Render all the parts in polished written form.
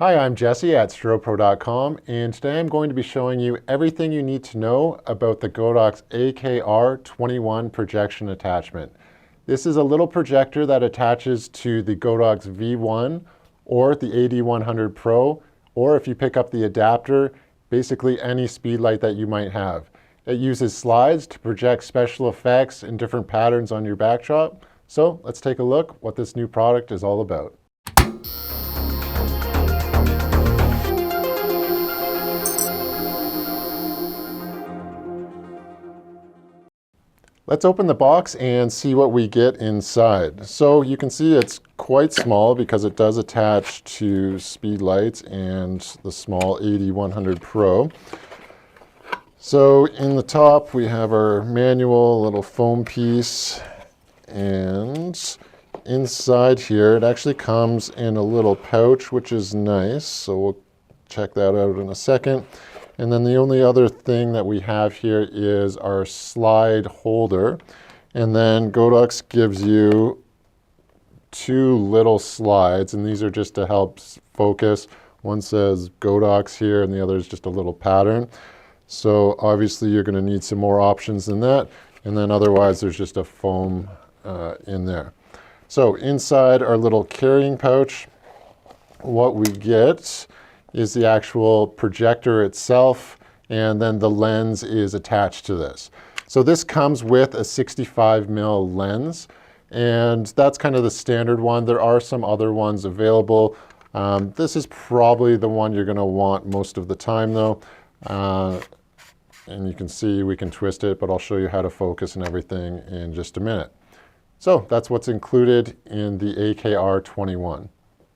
Hi, I'm Jesse at Strobepro.com, and today I'm going to be showing you everything you need to know about the Godox AK-R21 projection attachment. This is a little projector that attaches to the Godox V1 or the AD100 Pro, or if you pick up the adapter, basically any Speedlite that you might have. It uses slides to project special effects and different patterns on your backdrop. So let's take a look what this new product is all about. Let's open the box and see what we get inside. So you can see it's quite small because it does attach to Speedlites and the small AD100 Pro. So in the top we have our manual, little foam piece, and inside here it actually comes in a little pouch, which is nice. So we'll check that out in a second. And then the only other thing that we have here is our slide holder. And then Godox gives you two little slides, and these are just to help focus. One says Godox here, and the other is just a little pattern. So obviously you're going to need some more options than that. And then otherwise there's just a foam in there. So inside our little carrying pouch, what we get is the actual projector itself, and then the lens is attached to this. So this comes with a 65mm lens, and that's kind of the standard one. There are some other ones available. This is probably the one you're gonna want most of the time though. And you can see we can twist it, but I'll show you how to focus and everything in just a minute. So that's what's included in the AK-R21.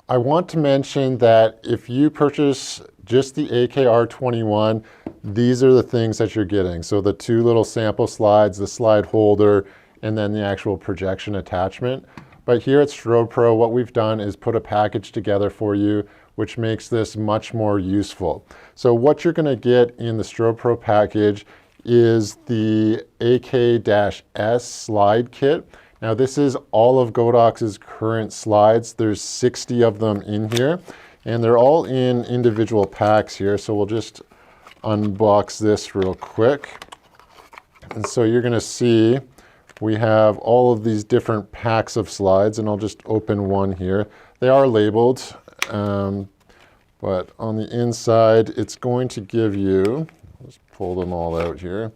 I want to mention that if you purchase just the AK-R21, these are the things that you're getting. So the two little sample slides, the slide holder, and then the actual projection attachment. But here at Strobepro, what we've done is put a package together for you, which makes this much more useful. So what you're gonna get in the Strobepro package is the AK-S slide kit. Now this is all of Godox's current slides. There's 60 of them in here, and they're all in individual packs here. So we'll just unbox this real quick. And so you're gonna see we have all of these different packs of slides, and I'll just open one here. They are labeled, but on the inside, it's going to give you, let's pull them all out here.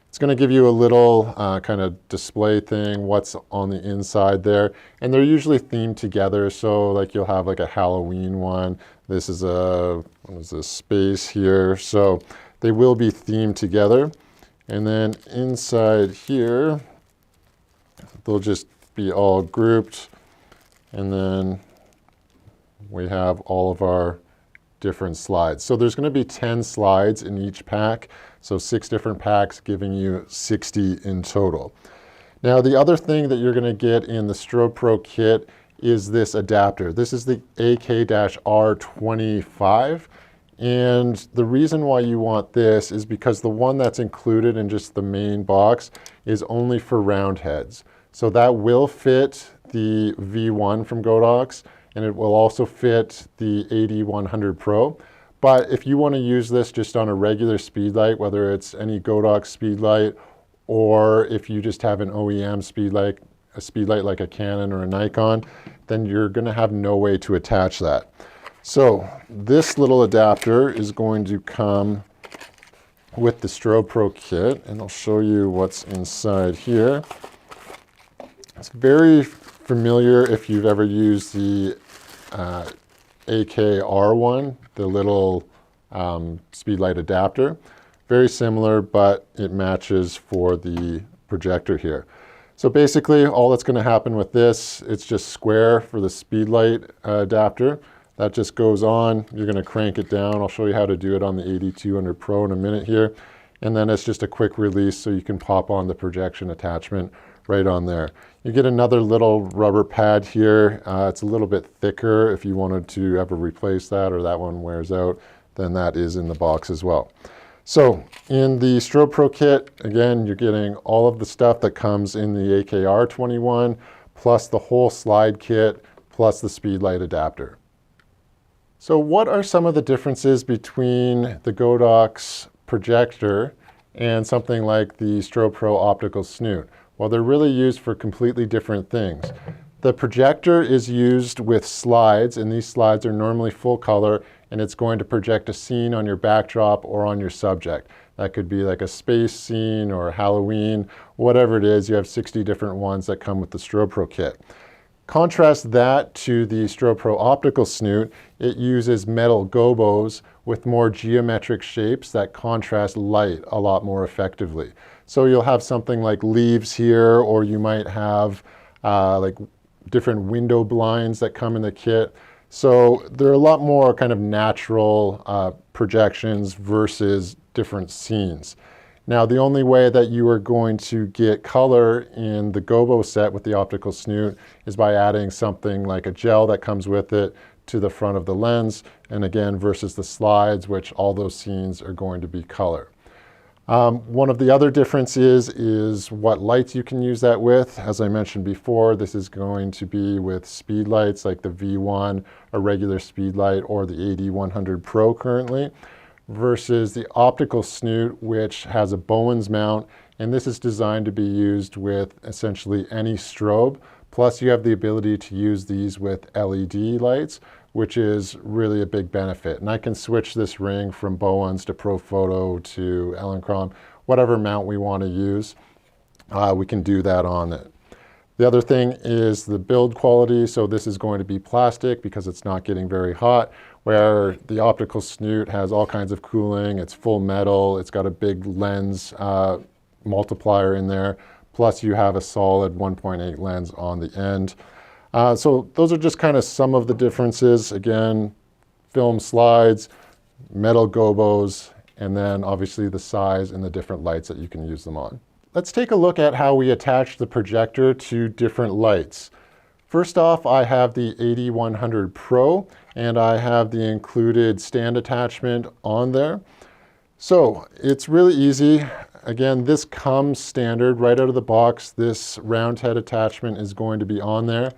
It's going to give you a little kind of display thing, what's on the inside there. And they're usually themed together. So like you'll have like a Halloween one. This is a, what is this, space here. So they will be themed together. And then inside here, they'll just be all grouped. And then we have all of our different slides. So there's going to be 10 slides in each pack. So 6 different packs giving you 60 in total. Now the other thing that you're going to get in the Strobepro kit is this adapter. This is the AK-R25. And the reason why you want this is because the one that's included in just the main box is only for round heads. So that will fit the V1 from Godox, and it will also fit the AD100 Pro. But if you want to use this just on a regular Speedlite, whether it's any Godox Speedlite, or if you just have an OEM Speedlite, a Speedlite like a Canon or a Nikon, then you're going to have no way to attach that. So this little adapter is going to come with the Strobepro kit, and I'll show you what's inside here. It's very familiar if you've ever used the AK-R one, the little Speedlite adapter. Very similar, but it matches for the projector here. So basically all that's going to happen with this, it's just square for the Speedlite adapter. That just goes on. You're going to crank it down. I'll show you how to do it on the AD200 Pro in a minute here. And then it's just a quick release so you can pop on the projection attachment right on there. You get another little rubber pad here. It's a little bit thicker. If you wanted to ever replace that or that one wears out, then that is in the box as well. So in the Strobepro kit, again, you're getting all of the stuff that comes in the AK-R21, plus the whole slide kit, plus the Speedlite adapter. So what are some of the differences between the Godox Projector and something like the Strobepro Optical Snoot? Well, they're really used for completely different things. The Projector is used with slides, and these slides are normally full color, and it's going to project a scene on your backdrop or on your subject. That could be like a space scene or Halloween, whatever it is. You have 60 different ones that come with the Strobepro Kit. Contrast that to the Strobepro Optical Snoot. It uses metal gobos with more geometric shapes that contrast light a lot more effectively. So you'll have something like leaves here, or you might have like different window blinds that come in the kit. So they're a lot more kind of natural projections versus different scenes. Now, the only way that you are going to get color in the gobo set with the optical snoot is by adding something like a gel that comes with it to the front of the lens, and again, versus the slides, which all those scenes are going to be color. One of the other differences is what lights you can use that with. As I mentioned before, this is going to be with speed lights like the V1, a regular speed light, or the AD100 Pro currently, versus the optical snoot, which has a Bowens mount, and this is designed to be used with essentially any strobe. Plus, you have the ability to use these with LED lights, which is really a big benefit. And I can switch this ring from Bowens to Profoto to Elinchrom, whatever mount we want to use, we can do that on it. The other thing is the build quality. So this is going to be plastic because it's not getting very hot, where the optical snoot has all kinds of cooling. It's full metal. It's got a big lens multiplier in there. Plus you have a solid 1.8 lens on the end. So those are just kind of some of the differences. Again, film slides, metal gobos, and then obviously the size and the different lights that you can use them on. Let's take a look at how we attach the projector to different lights. First off, I have the AD100 Pro, and I have the included stand attachment on there. So it's really easy. Again, this comes standard right out of the box. This round head attachment is going to be on there.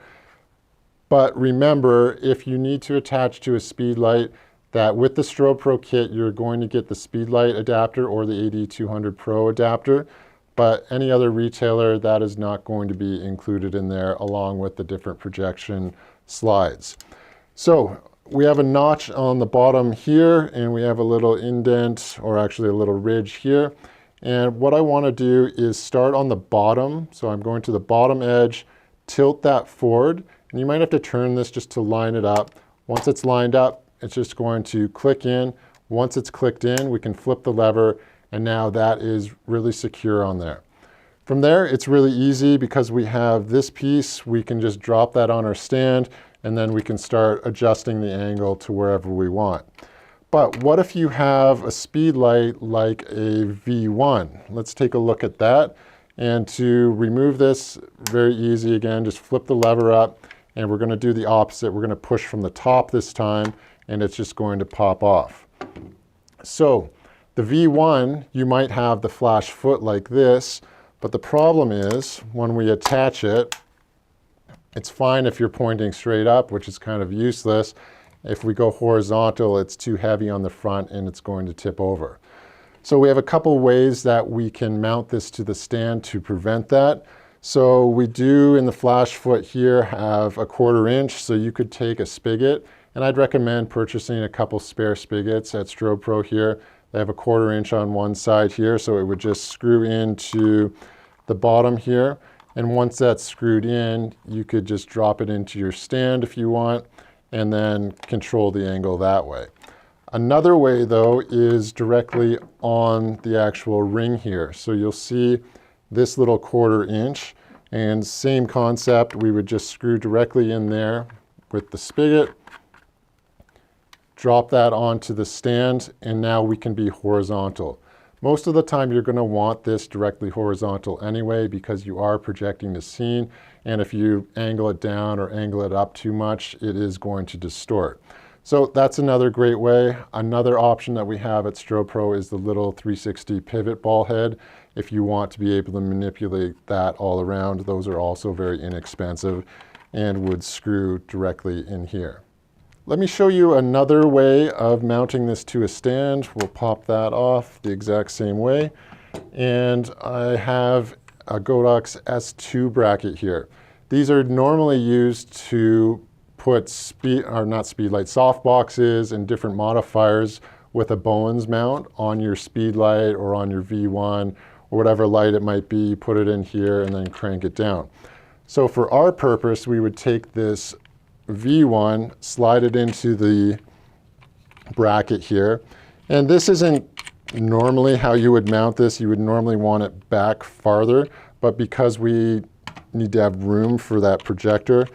But remember, if you need to attach to a Speedlite, that with the Strobepro Kit, you're going to get the Speedlite adapter or the AD200 Pro adapter. But any other retailer, that is not going to be included in there, along with the different projection slides. So we have a notch on the bottom here, and we have a little indent, or actually a little ridge here. And what I want to do is start on the bottom. So I'm going to the bottom edge, tilt that forward, and you might have to turn this just to line it up. Once it's lined up, it's just going to click in. Once it's clicked in, we can flip the lever, and now that is really secure on there. From there, it's really easy because we have this piece. We can just drop that on our stand, and then we can start adjusting the angle to wherever we want. But what if you have a speed light like a V1? Let's take a look at that. And to remove this, very easy again, just flip the lever up, and we're gonna do the opposite. We're gonna push from the top this time, and it's just going to pop off. So the V1, you might have the flash foot like this, but the problem is when we attach it, it's fine if you're pointing straight up, which is kind of useless. If we go horizontal, it's too heavy on the front and it's going to tip over. So we have a couple ways that we can mount this to the stand to prevent that. So we do in the flash foot here have a 1/4 inch, so you could take a spigot, and I'd recommend purchasing a couple spare spigots at Strobepro here. They have a 1/4 inch on one side here, so it would just screw into the bottom here. And once that's screwed in, you could just drop it into your stand if you want, and then control the angle that way. Another way though is directly on the actual ring here. So you'll see this little 1/4 inch, and same concept, we would just screw directly in there with the spigot, drop that onto the stand, and now we can be horizontal. Most of the time you're going to want this directly horizontal anyway because you are projecting the scene, and if you angle it down or angle it up too much, it is going to distort. So that's another great way. Another option that we have at Strobepro is the little 360 pivot ball head. If you want to be able to manipulate that all around, those are also very inexpensive and would screw directly in here. Let me show you another way of mounting this to a stand. We'll pop that off the exact same way. And I have a Godox S2 bracket here. These are normally used to put Speedlite soft boxes and different modifiers with a Bowens mount on your Speedlite or on your V1 or whatever light it might be. Put it in here and then crank it down. So for our purpose, we would take this V1, slide it into the bracket here. And this isn't normally how you would mount this. You would normally want it back farther, but because we need to have room for that projector,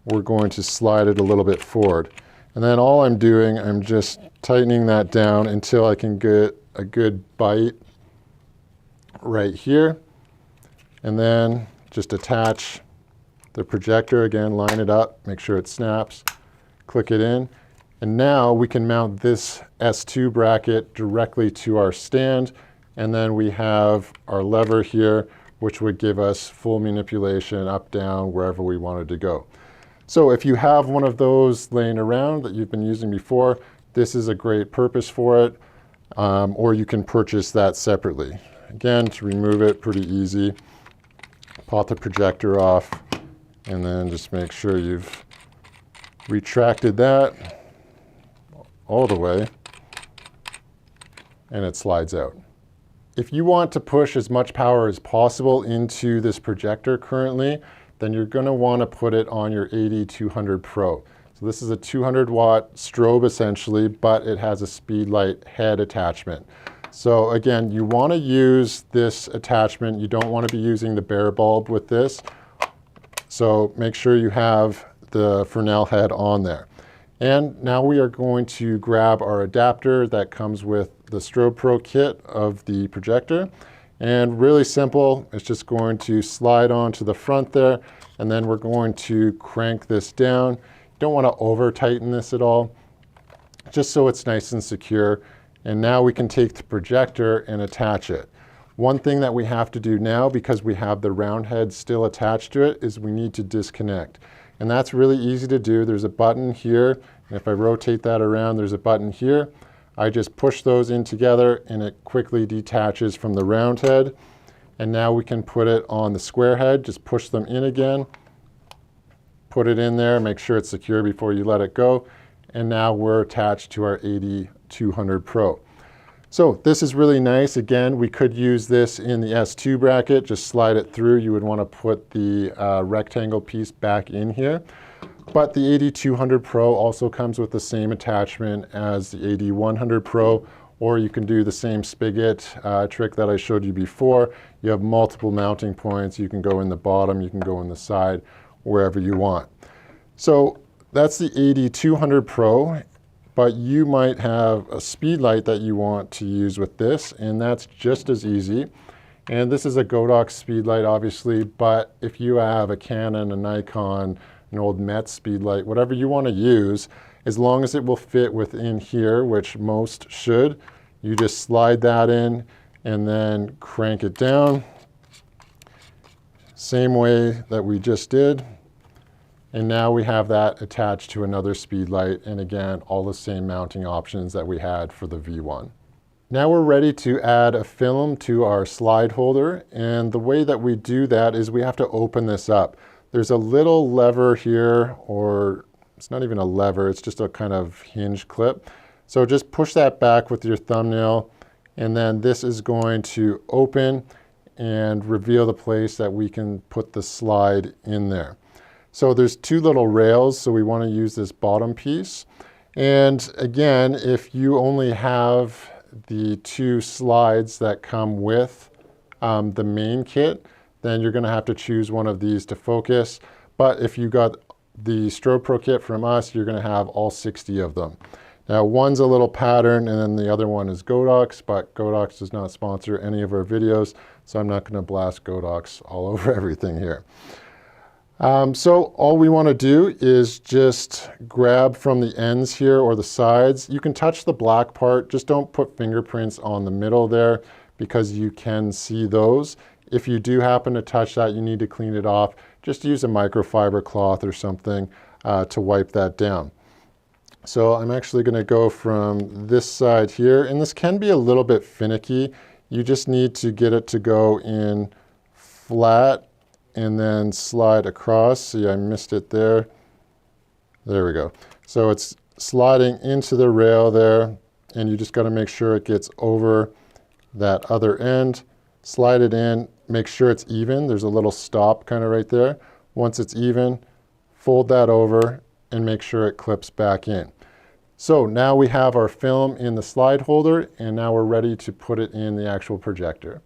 we're going to slide it a little bit forward. And then all I'm doing, I'm just tightening that down until I can get a good bite right here. And then just attach the projector again, line it up, make sure it snaps, click it in. And now we can mount this S2 bracket directly to our stand. And then we have our lever here, which would give us full manipulation up, down, wherever we wanted to go. So if you have one of those laying around that you've been using before, this is a great purpose for it. Or you can purchase that separately. Again, to remove it, pretty easy. Pop the projector off, and then just make sure you've retracted that all the way, and it slides out. If you want to push as much power as possible into this projector currently, then you're going to want to put it on your AD100 Pro. So this is a 200 watt strobe essentially, but it has a Speedlite head attachment. So again, you want to use this attachment. You don't want to be using the bare bulb with this. So make sure you have the Fresnel head on there. And now we are going to grab our adapter that comes with the Strobepro Kit of the projector. And really simple, it's just going to slide onto the front there, and then we're going to crank this down. You don't want to over tighten this at all, just so it's nice and secure. And now we can take the projector and attach it. One thing that we have to do now, because we have the round head still attached to it, is we need to disconnect. And that's really easy to do. There's a button here, and if I rotate that around, there's a button here. I just push those in together and it quickly detaches from the round head. And now we can put it on the square head, just push them in again, put it in there, make sure it's secure before you let it go. And now we're attached to our AD100 Pro. So this is really nice. Again, we could use this in the S2 bracket, just slide it through. You would want to put the rectangle piece back in here. But the AD100 Pro also comes with the same attachment as the AD100 Pro, or you can do the same spigot trick that I showed you before. You have multiple mounting points. You can go in the bottom, you can go in the side, wherever you want. So that's the AD100 Pro. But you might have a Speedlite that you want to use with this, and that's just as easy. And this is a Godox Speedlite, obviously, but if you have a Canon, a Nikon, an old Met Speedlite, whatever you want to use, as long as it will fit within here, which most should, you just slide that in and then crank it down. Same way that we just did. And now we have that attached to another Speedlite, and again, all the same mounting options that we had for the V1. Now we're ready to add a film to our slide holder, and the way that we do that is we have to open this up. There's a little lever here, or it's not even a lever, it's just a kind of hinge clip. So just push that back with your thumbnail, and then this is going to open and reveal the place that we can put the slide in there. So there's two little rails, so we want to use this bottom piece. And again, if you only have the two slides that come with the main kit, then you're going to have to choose one of these to focus. But if you got the Strobepro Kit from us, you're going to have all 60 of them. Now, one's a little pattern, and then the other one is Godox, but Godox does not sponsor any of our videos, so I'm not going to blast Godox all over everything here. So all we want to do is just grab from the ends here or the sides. You can touch the black part, just don't put fingerprints on the middle there because you can see those. If you do happen to touch that, you need to clean it off. Just use a microfiber cloth or something to wipe that down. So I'm actually going to go from this side here, and this can be a little bit finicky. You just need to get it to go in flat and then slide across. See, I missed it there. There we go. So it's sliding into the rail there, and you just got to make sure it gets over that other end. Slide it in, make sure it's even. There's a little stop kind of right there. Once it's even, fold that over and make sure it clips back in. So now we have our film in the slide holder, and now we're ready to put it in the actual projector.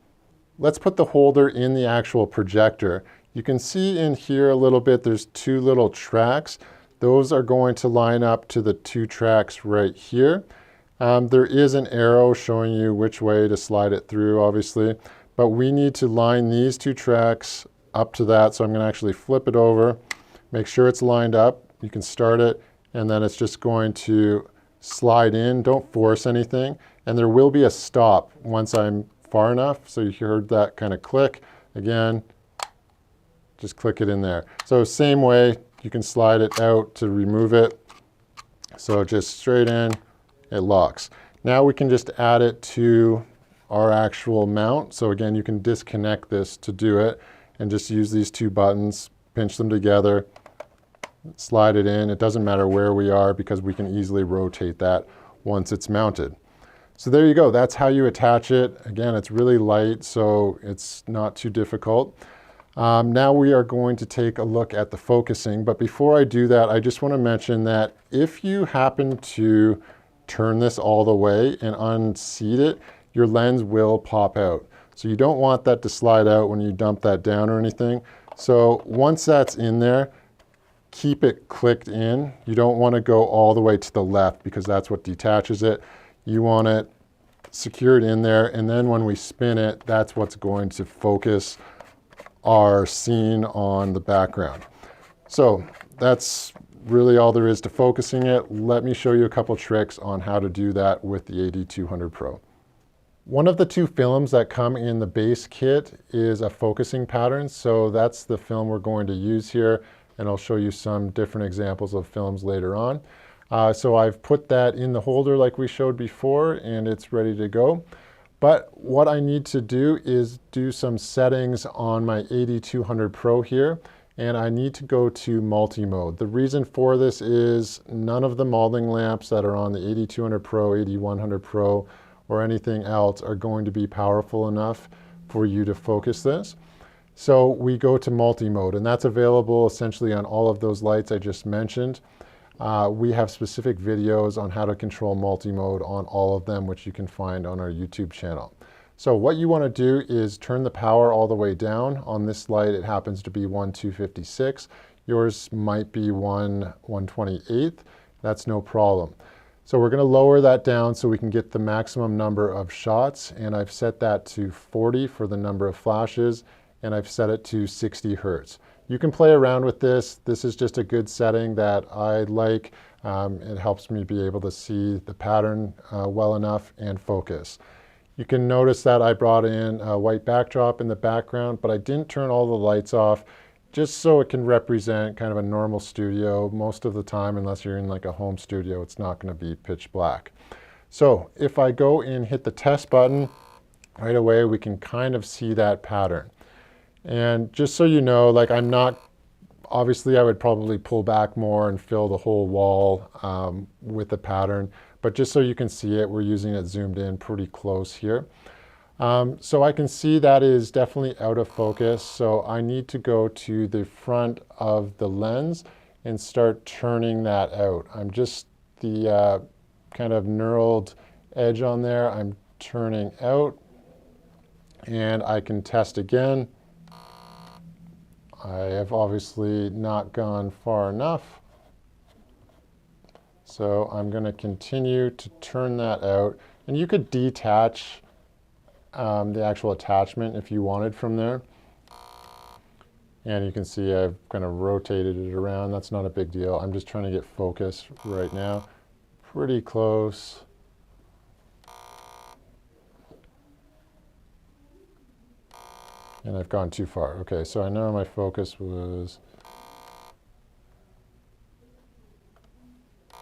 Let's put the holder in the actual projector. You can see in here a little bit, there's two little tracks. Those are going to line up to the two tracks right here. There is an arrow showing you which way to slide it through, obviously, but we need to line these two tracks up to that. So I'm going to actually flip it over, make sure it's lined up. You can start it, and then it's just going to slide in. Don't force anything. And there will be a stop once I'm far enough. So you heard that kind of click. Again, just click it in there. So same way, you can slide it out to remove it. So just straight in, it locks. Now we can just add it to our actual mount. So again, you can disconnect this to do it and just use these two buttons, pinch them together, slide it in. It doesn't matter where we are because we can easily rotate that once it's mounted. So there you go. That's how you attach it. Again, it's really light, so it's not too difficult. Now we are going to take a look at the focusing. But before I do that, I just want to mention that if you happen to turn this all the way and unseat it, your lens will pop out. So you don't want that to slide out when you dump that down or anything. So once that's in there, keep it clicked in. You don't want to go all the way to the left because that's what detaches it. You want it secured in there, and then when we spin it, that's what's going to focus our scene on the background. So that's really all there is to focusing it. Let me show you a couple tricks on how to do that with the AD200 Pro. One of the two films that come in the base kit is a focusing pattern. So that's the film we're going to use here, and I'll show you some different examples of films later on. So I've put that in the holder like we showed before, and it's ready to go. But what I need to do is do some settings on my AD200 Pro here, and I need to go to multi-mode. The reason for this is none of the modeling lamps that are on the AD200 Pro, AD100 Pro, or anything else are going to be powerful enough for you to focus this. So we go to multi-mode, and that's available essentially on all of those lights I just mentioned. We have specific videos on how to control multi-mode on all of them, which you can find on our YouTube channel. So what you want to do is turn the power all the way down. On this light, it happens to be 1/256. Yours might be 1/128. That's no problem. So we're going to lower that down so we can get the maximum number of shots, and I've set that to 40 for the number of flashes, and I've set it to 60 Hertz. You can play around with this. This is just a good setting that I like. It helps me be able to see the pattern well enough and focus. You can notice that I brought in a white backdrop in the background, but I didn't turn all the lights off just so it can represent kind of a normal studio. Most of the time, unless you're in like a home studio, it's not going to be pitch black. So if I go and hit the test button, right away we can kind of see that pattern. And just so you know, like obviously I would probably pull back more and fill the whole wall with the pattern, but just so you can see it, we're using it zoomed in pretty close here. So I can see that is definitely out of focus, so I need to go to the front of the lens and start turning that out. I'm just the kind of knurled edge on there, I'm turning out, and I can test again. I have obviously not gone far enough. So I'm going to continue to turn that out. And you could detach the actual attachment if you wanted from there. And you can see I've kind of rotated it around. That's not a big deal. I'm just trying to get focus right now. Pretty close. And I've gone too far. Okay, so I know my focus was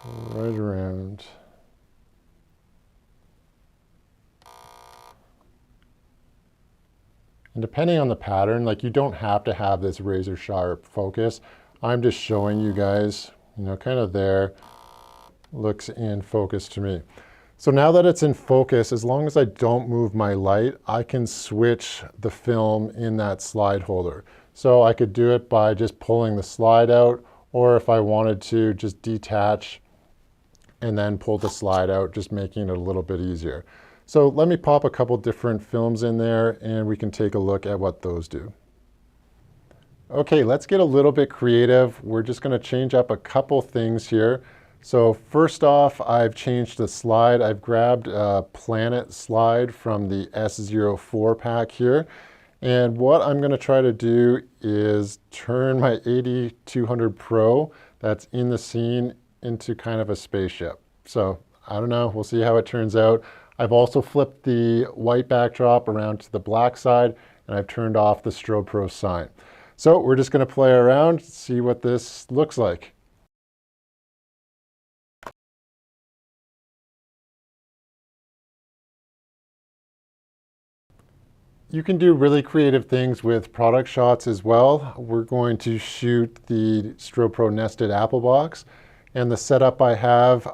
right around And depending on the pattern, like you don't have to have this razor sharp focus. I'm just showing you guys, you know, kind of there, looks in focus to me. So now that it's in focus, as long as I don't move my light, I can switch the film in that slide holder. So I could do it by just pulling the slide out, or if I wanted to, just detach and then pull the slide out, just making it a little bit easier. So let me pop a couple different films in there and we can take a look at what those do. Okay, let's get a little bit creative. We're just going to change up a couple things here. So first off, I've changed the slide. I've grabbed a Planet slide from the S04 pack here. And what I'm going to try to do is turn my AD100 Pro that's in the scene into kind of a spaceship. So I don't know, we'll see how it turns out. I've also flipped the white backdrop around to the black side, and I've turned off the Strobepro sign. So we're just going to play around, see what this looks like. You can do really creative things with product shots as well. We're going to shoot the Strobepro nested apple box. And the setup I have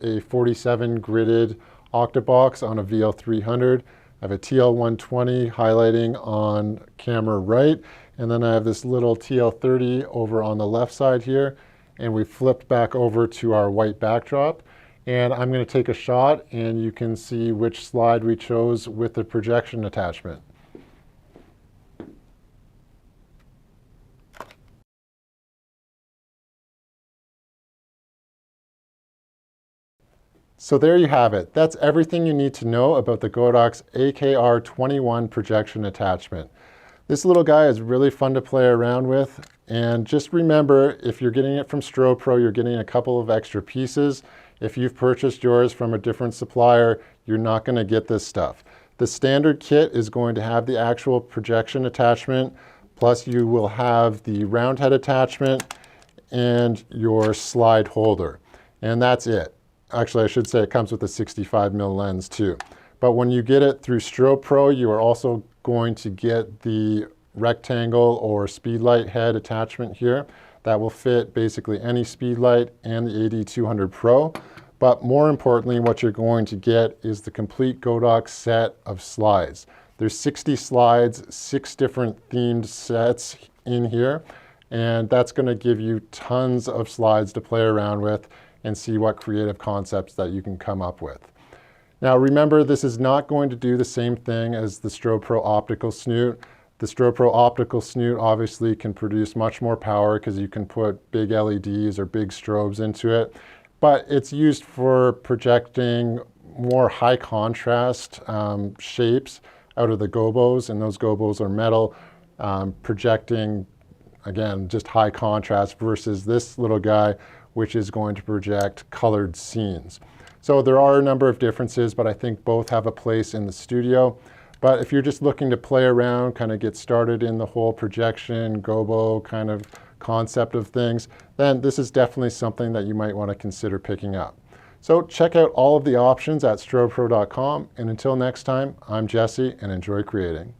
a 47 gridded octabox on a VL300. I have a TL120 highlighting on camera right. And then I have this little TL30 over on the left side here. And we flipped back over to our white backdrop. And I'm going to take a shot and you can see which slide we chose with the projection attachment. So there you have it. That's everything you need to know about the Godox AK-R21 projection attachment. This little guy is really fun to play around with. And just remember, if you're getting it from Strobepro, you're getting a couple of extra pieces. If you've purchased yours from a different supplier, you're not going to get this stuff. The standard kit is going to have the actual projection attachment, plus you will have the round head attachment and your slide holder. And that's it. Actually, I should say it comes with a 65mm lens too. But when you get it through Strobepro, you are also going to get the rectangle or Speedlite head attachment here. That will fit basically any Speedlite and the AD200 Pro. But more importantly, what you're going to get is the complete Godox set of slides. There's 60 slides, 6 different themed sets in here, and that's going to give you tons of slides to play around with and see what creative concepts that you can come up with. Now remember, this is not going to do the same thing as the Strobepro Optical Snoot. The Strobepro Optical Snoot obviously can produce much more power because you can put big LEDs or big strobes into it, but it's used for projecting more high contrast shapes out of the gobos, and those gobos are metal, projecting, again, just high contrast versus this little guy, which is going to project colored scenes. So there are a number of differences, but I think both have a place in the studio. But if you're just looking to play around, kind of get started in the whole projection, gobo kind of concept of things, then this is definitely something that you might want to consider picking up. So check out all of the options at strobepro.com. And until next time, I'm Jesse and enjoy creating.